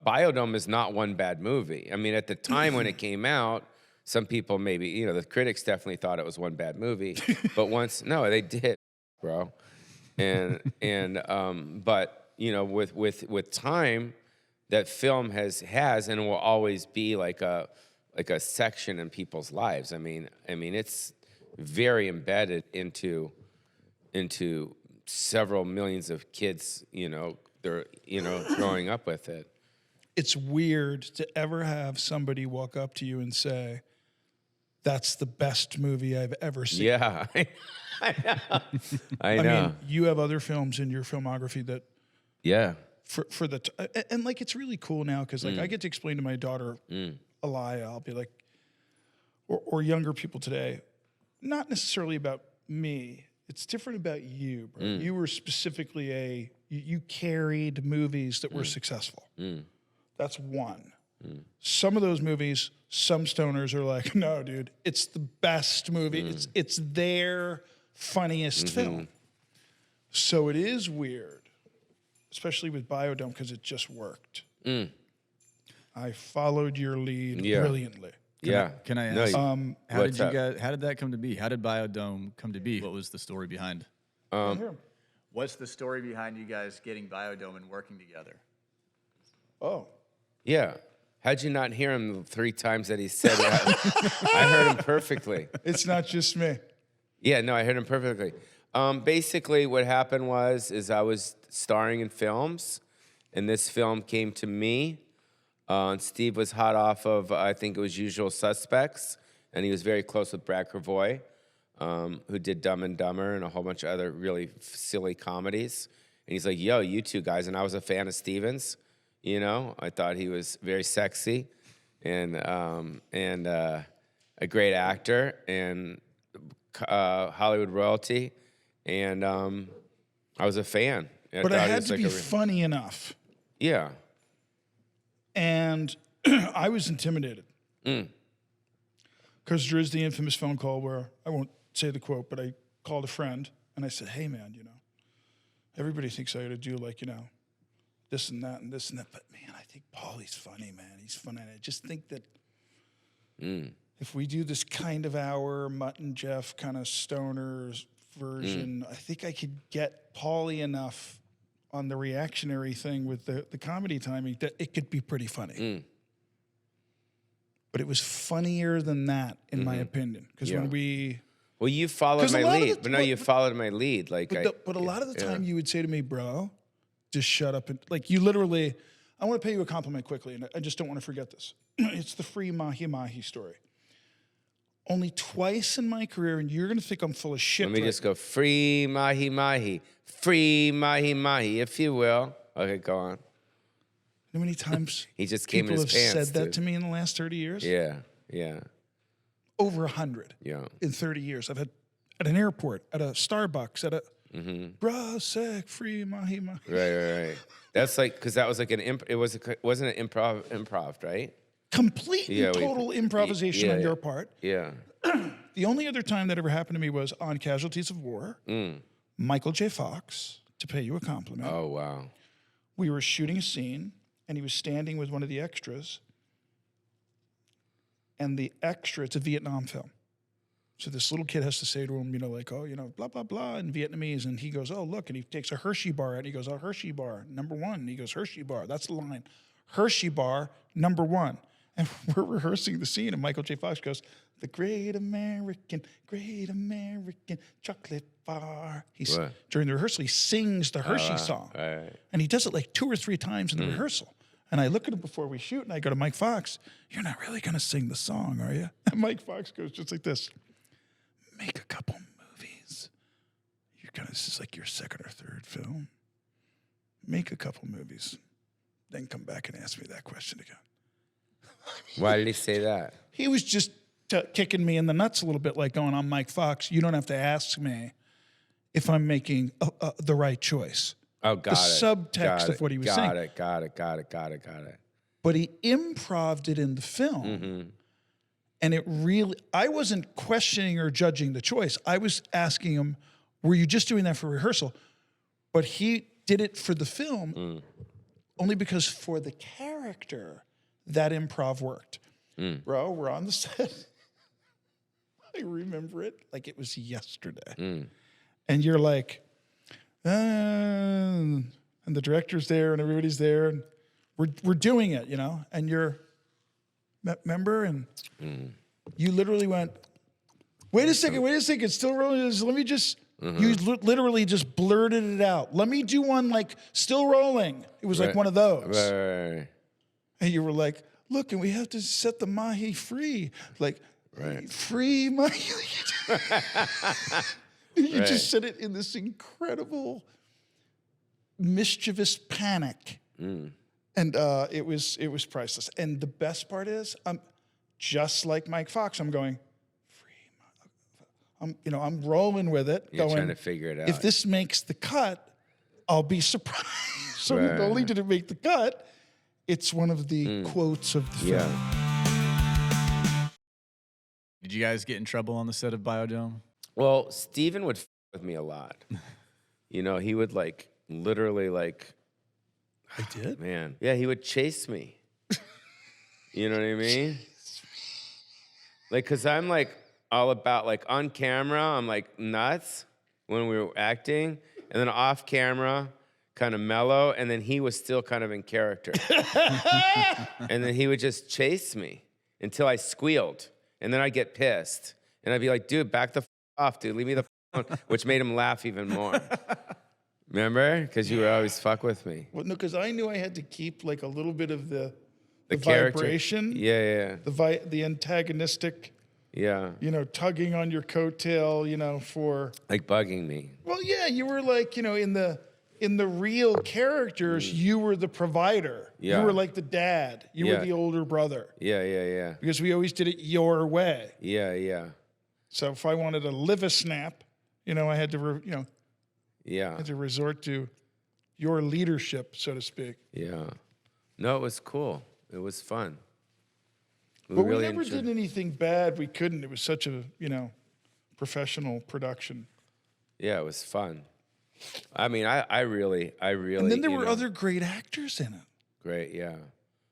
Biodome is not one bad movie. I mean, at the time when it came out, some people maybe, the critics definitely thought it was one bad movie. But no, they did, bro. But with time, that film has and will always be like a section in people's lives. I mean, it's very embedded into several millions of kids. They're growing up with it. It's weird to ever have somebody walk up to you and say, "That's the best movie I've ever seen." Yeah, I know. I mean, you have other films in your filmography that, yeah, and like it's really cool now because like I get to explain to my daughter, Alaya, I'll be like, or younger people today, not necessarily about me. It's different about you, bro. You were specifically you carried movies that were successful. That's one. Some of those movies, some stoners are like, no, dude, it's the best movie. It's their funniest film. So it is weird, especially with Biodome, because it just worked. I followed your lead brilliantly. Can I ask? How did that come to be? How did Biodome come to be? What was the story behind? What's the story behind you guys getting Biodome and working together? Oh. Yeah. How'd you not hear him the 3 times that he said it? I heard him perfectly. It's not just me. Yeah, no, I heard him perfectly. Basically, what happened is I was starring in films, and this film came to me. And Steve was hot off of, I think it was Usual Suspects, and he was very close with Brad Cravoy, who did Dumb and Dumber and a whole bunch of other really silly comedies. And he's like, yo, you two guys. And I was a fan of Steven's. I thought he was very sexy and a great actor and Hollywood royalty. And I was a fan. But it had to be funny enough. Yeah. And I was intimidated. Because there is the infamous phone call where, I won't say the quote, but I called a friend and I said, hey, man, everybody thinks I ought to do this and that and this and that. But, man, I think Pauly's funny, man. He's funny. And I just think that if we do this kind of hour, Mutt and Jeff kind of stoner version, I think I could get Pauly enough on the reactionary thing with the comedy timing that it could be pretty funny. But it was funnier than that, in my opinion. Because when we... Well, you followed my lead. You followed my lead. But a lot of the time you would say to me, bro, just shut up. And you literally... I want to pay you a compliment quickly, and I just don't want to forget this. It's the free Mahi Mahi story. Only twice in my career, and you're going to think I'm full of shit. Let me just go, free Mahi Mahi. Free Mahi Mahi, if you will. Okay, go on. You know how many times he just came in his pants, people have said that to me in the last 30 years? Yeah. Over 100 in 30 years. I've had at an airport, at a Starbucks, at a bra sec free Mahi Mahi. Right. That's because that was like wasn't an improv, right? Complete and total improvisation on your part. Yeah. The only other time that ever happened to me was on Casualties of War. Michael J. Fox, to pay you a compliment. Oh, wow. We were shooting a scene, and he was standing with one of the extras. And the extra, it's a Vietnam film. So this little kid has to say to him, blah, blah, blah, in Vietnamese. And he goes, oh, look. And he takes a Hershey bar out. And he goes, oh, Hershey bar, number 1. And he goes, Hershey bar. That's the line. Hershey bar, number 1. And we're rehearsing the scene. And Michael J. Fox goes, the great American chocolate bar. During the rehearsal, he sings the Hershey song. Right. And he does it 2 or 3 times in the rehearsal. And I look at him before we shoot, and I go to Mike Fox, you're not really going to sing the song, are you? And Mike Fox goes just like this. Make a couple movies. This is like your 2nd or 3rd film. Make a couple movies. Then come back and ask me that question again. Why did he say that? He was just kicking me in the nuts a little bit, like going, I'm Mike Fox. You don't have to ask me if I'm making the right choice. Oh, got it. The subtext of what he was saying. Got it. But he improv'd it in the film. And it really, I wasn't questioning or judging the choice. I was asking him, were you just doing that for rehearsal? But he did it for the film. only because for the character, that improv worked. Bro, we're on the set. I remember it like it was yesterday. And you're like, and the director's there and everybody's there and we're doing it, you know? And you're, remember? And you literally went, wait a second, still rolling. Let me just, you literally just blurted it out. Let me do one like still rolling. It was like one of those. Right. And you were like, look, and we have to set the Mahi free. Like, free Mahi. You just said it in this incredible mischievous panic. And it was priceless. And the best part is, just like Mike Fox, I'm going, I'm rolling with it. You're going, trying to figure it out. If this makes the cut, I'll be surprised. So not only did it make the cut, it's one of the quotes of the film. Did you guys get in trouble on the set of Biodome? Well, Steven would with me a lot. You know, he would like literally like. I did? Man. Yeah, he would chase me. You know what I mean? Like, cause I'm like all about like on camera, I'm like nuts when we were acting, and then off camera, kind of mellow, and then he was still kind of in character. And then he would just chase me until I squealed, and then I'd get pissed, and I'd be like, dude, back the off, dude, leave me the alone, which made him laugh even more. Remember? Because you would always fuck with me. Well, no, because I knew I had to keep like a little bit of the character. vibration. Yeah. The antagonistic, Yeah. you know, tugging on your coattail, you know, for Like bugging me. Well, yeah, you were like, you know, in the real characters, you were the provider. Yeah. You were like the dad. You were the older brother. Yeah. Because we always did it your way. Yeah. So if I wanted to live a snap, you know, I had to, had to resort to your leadership, so to speak. Yeah. No, it was cool. It was fun. But we never did anything bad. We couldn't. It was such a, professional production. Yeah, it was fun. I mean, I really. And then there were other great actors in it. Great, yeah.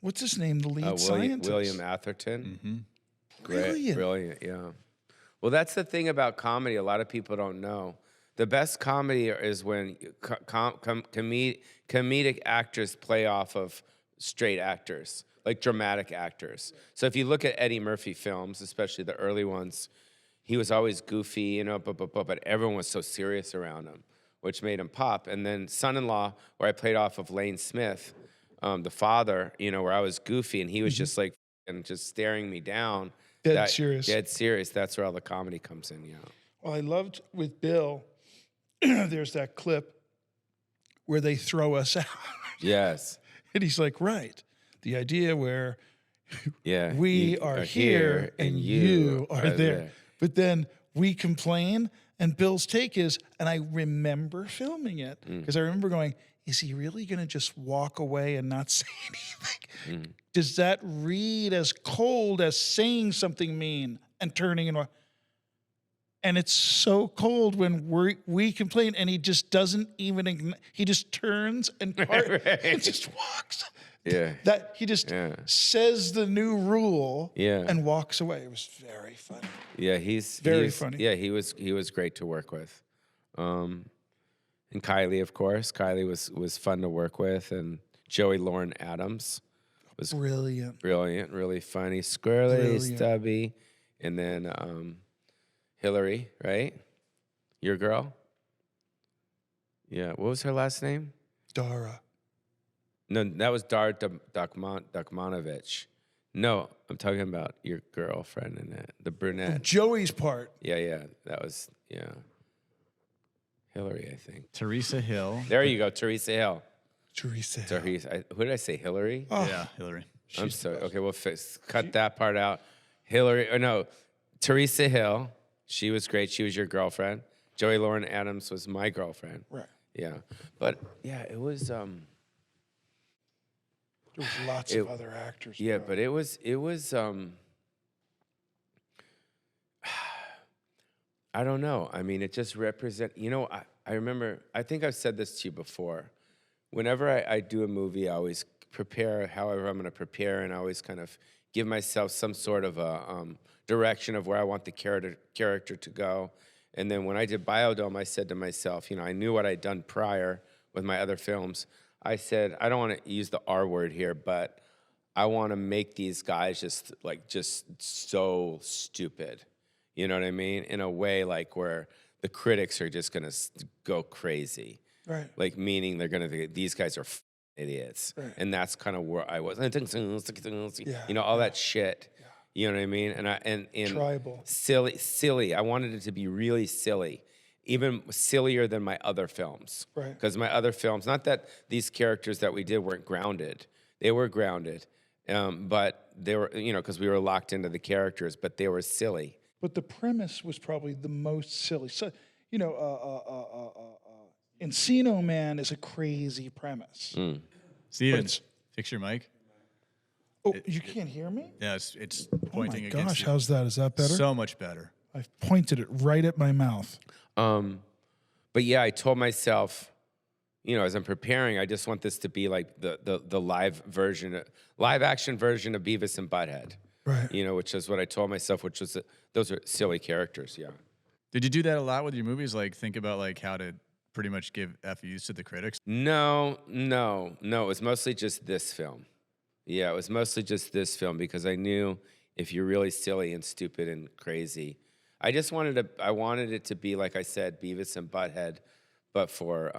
What's his name? The lead scientist. William Atherton. Mm-hmm. Brilliant, yeah. Well, that's the thing about comedy. A lot of people don't know. The best comedy is when comedic actors play off of straight actors, like dramatic actors. So if you look at Eddie Murphy films, especially the early ones, he was always goofy, but everyone was so serious around him, which made him pop. And then Son-in-Law, where I played off of Lane Smith, the father, where I was goofy and he was just like and just staring me down. Dead serious. Dead serious. That's where all the comedy comes in, Well, I loved with Bill, there's that clip where they throw us out. Yes. And he's like, right. The idea where we are here and you are there. But then we complain, and Bill's take is, and I remember filming it, because I remember going, is he really going to just walk away and not say anything? Does that read as cold as saying something mean and turning and and it's so cold when we complain, and he just doesn't even, he just turns and just walks. Yeah. That he just says the new rule and walks away. It was very funny. Yeah, he's funny. Yeah, he was great to work with. And Kylie, of course. Kylie was fun to work with, and Joey Lauren Adams was brilliant, really funny, squirrely, stubby, and then Hillary, right? Your girl? Yeah, what was her last name? Dara. No, that was Dar Dakmanovich. No, I'm talking about your girlfriend in it, the brunette. Joey's part. Yeah, that was, Hillary, I think. Teresa Hill. There you go, Teresa Hill. Teresa Hill. Who did I say, Hillary? Oh. Yeah, Hillary. I'm sorry. Okay, we'll cut that part out. Teresa Hill. She was great. She was your girlfriend. Joey Lauren Adams was my girlfriend. Right. Yeah. But, it was... There was lots of other actors. Yeah, but it was I don't know. I mean, it just represent, I remember, I think I've said this to you before. whenever I do a movie, I always prepare however I'm going to prepare, and I always kind of give myself some sort of a direction of where I want the character to go. And then when I did Biodome, I said to myself, you know, I knew what I'd done prior with my other films. I said, I don't want to use the R word here, but I want to make these guys just so stupid. You know what I mean? In a way like where the critics are just going to go crazy. Right. Like meaning they're going to think these guys are idiots. Right. And that's kind of where I was. Yeah. You know, all that shit. Yeah. You know what I mean? And tribal. Silly. I wanted it to be really silly. Even sillier than my other films. Right. Because my other films, not that these characters that we did weren't grounded. They were grounded. But they were, you know, because we were locked into the characters, but they were silly. But the premise was probably the most silly. So, you know, Encino Man is a crazy premise. Steven, fix your mic. Oh, you can't hear me? Yeah, it's Oh pointing my against gosh, you. how's that? Is that better? So much better. I've pointed it right at my mouth. But yeah, I told myself, you know, as I'm preparing, I just want this to be like the live action version of Beavis and Butthead. Right. You know, which is what I told myself, which was those are silly characters, yeah. Did you do that a lot with your movies? Like think about like how to pretty much give FUs to the critics? No. It was mostly just this film. Yeah, it was mostly just this film because I knew if you're really silly and stupid and crazy, I wanted it to be, like I said, Beavis and Butthead, but for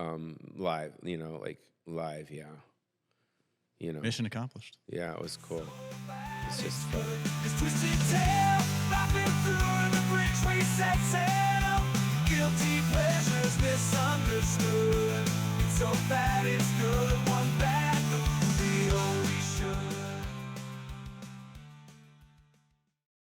live, you know, like live, yeah. You know. Mission accomplished. Yeah, it was cool. It's just fun. This twisted tale, laughing through the bridge we set sail. Guilty pleasures misunderstood. It's so bad it's good, one bad.